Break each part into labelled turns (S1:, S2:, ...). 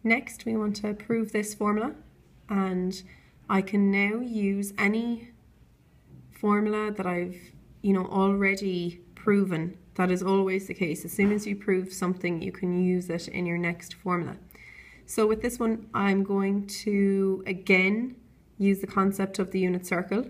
S1: Next, we want to prove this formula, and I can now use any formula that I've already proven. That is always the case. As soon as you prove something, you can use it in your next formula. So with this one, I'm going to again use the concept of the unit circle.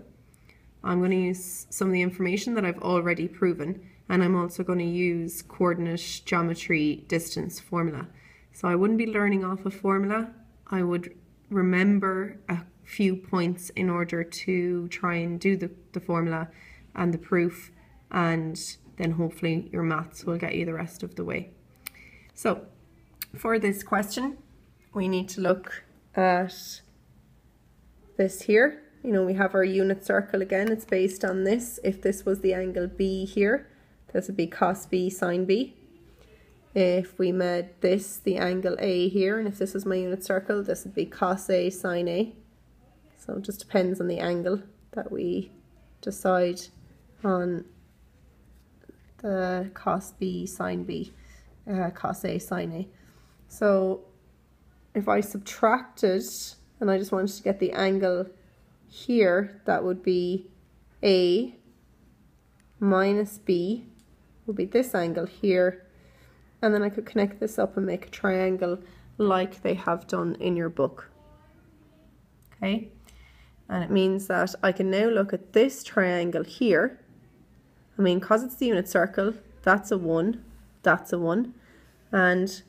S1: I'm going to use some of the information that I've already proven, and I'm also going to use coordinate geometry distance formula. So I wouldn't be learning off a formula. I would remember a few points in order to try and do the formula and the proof, and then hopefully your maths will get you the rest of the way. So for this question, we need to look at this here. We have our unit circle again. It's based on this. If this was the angle B here, this would be cos B sine B. If we made this the angle A here, and if this was my unit circle, this would be cos A sine A. So it just depends on the angle that we decide on the cos B sine B, cos A sine A. So if I subtracted, and I just wanted to get the angle here, that would be A minus B, would be this angle here. And then I could connect this up and make a triangle like they have done in your book. Okay, and it means that I can now look at this triangle here. Because it's the unit circle, that's a 1, that's a 1, and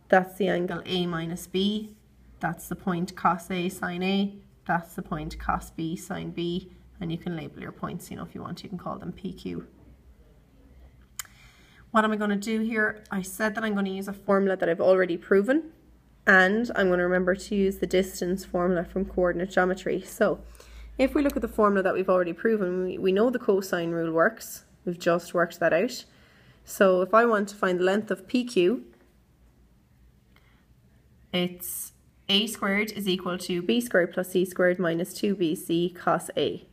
S1: that's the angle A minus B, that's the point cos A sine A, that's the point cos B sine B, and you can label your points, if you want, you can call them PQ. What am I going to do here? I said that I'm going to use a formula that I've already proven, and I'm going to remember to use the distance formula from coordinate geometry. So if we look at the formula that we've already proven, we know the cosine rule works. We've just worked that out. So if I want to find the length of PQ, it's A squared is equal to B squared plus C squared minus 2BC cos A.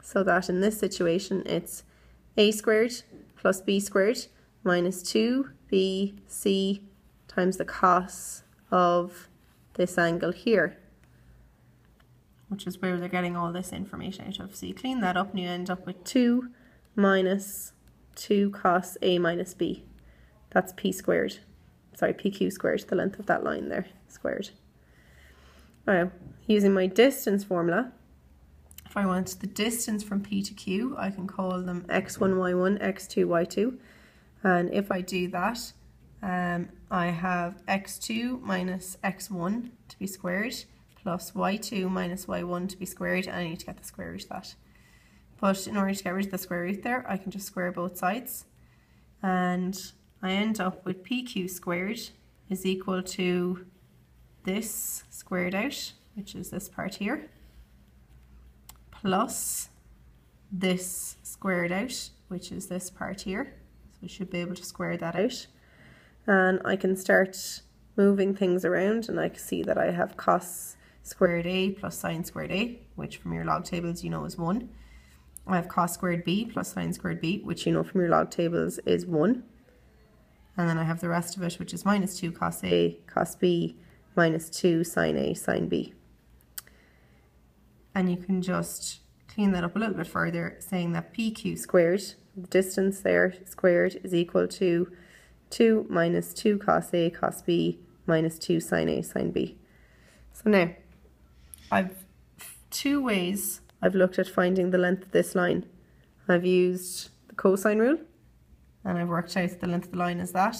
S1: So that in this situation, it's A squared plus B squared minus 2BC times the cos of this angle here, which is where they're getting all this information out of. So you clean that up and you end up with 2 minus 2 cos A minus B. That's P squared. Sorry, PQ squared, the length of that line there, squared. Now, using my distance formula, if I want the distance from P to Q, I can call them x1, y1, x2, y2. And if I do that, I have x2 minus x1 to be squared plus y2 minus y1 to be squared, and I need to get the square root of that. But in order to get rid of the square root there, I can just square both sides. And I end up with PQ squared is equal to this squared out, which is this part here, plus this squared out, which is this part here. So we should be able to square that out. And I can start moving things around, and I can see that I have cos squared A plus sine squared A, which from your log tables you know is 1. I have cos squared B plus sine squared B, which you know from your log tables is 1. And then I have the rest of it, which is minus 2 cos A cos B minus 2 sine A sine B. And you can just clean that up a little bit further, saying that PQ squared, the distance there squared, is equal to 2 minus 2 cos A cos B minus 2 sine A sine B. So now, I've two ways I've looked at finding the length of this line. I've used the cosine rule, and I've worked out the length of the line is that.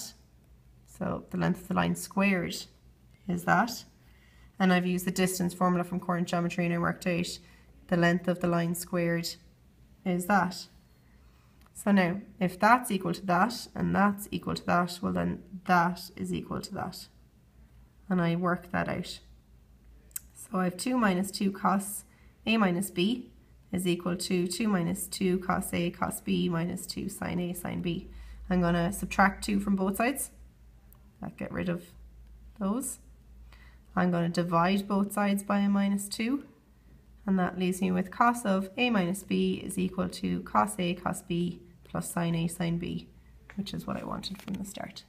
S1: So the length of the line squared is that. And I've used the distance formula from coordinate geometry, and I worked out the length of the line squared is that. So now, if that's equal to that, and that's equal to that, well then that is equal to that. And I work that out. So I have 2 minus 2 cos A minus B is equal to 2 minus 2 cos A cos B minus 2 sine A sine B. I'm going to subtract 2 from both sides. That get rid of those. I'm going to divide both sides by a minus 2. And that leaves me with cos of A minus B is equal to cos A cos B plus sine A sine B, which is what I wanted from the start.